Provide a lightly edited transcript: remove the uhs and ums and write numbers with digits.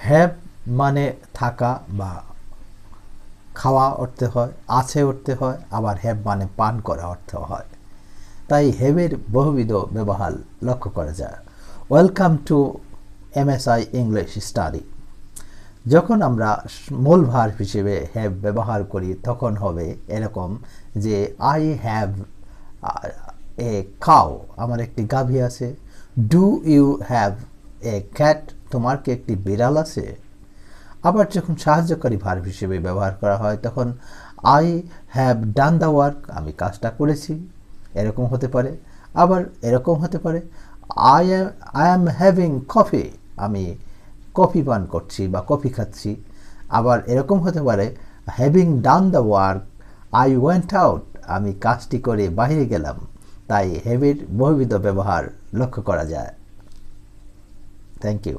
Have মানে থাকা বা খাওয়া অর্থে হয়, আছে অর্থে হয়, আবার হ্যাভ মানে পান করা অর্থ হয়। তাই হ্যাভের বহুবিধ ব্যবহার লক্ষ্য করা যায়। Welcome to MSI English study. যখন আমরা মূল ভার্ব হিসেবে হ্যাভ ব্যবহার করি তখন হবে এরকম যে আই হ্যাভ এ কাউ, আমার একটি গাভী আছে। Do you have a cat, তোমার কি একটি বিড়াল আছে? আবার যখন সাহায্যকারী ভার্ব হিসেবে ব্যবহার করা হয় তখন I have done the work, আমি কাজটা করেছি, এরকম হতে পারে। আবার এরকম হতে পারে আই অ্যাম হ্যাভিং কফি, আমি কফি পান করছি বা কফি খাচ্ছি। আবার এরকম হতে পারে having done the work I went out, আমি কাজটি করে বাইরে গেলাম। তাই হ্যাভের বহুবিধ ব্যবহার লক্ষ্য করা যায়। Thank you.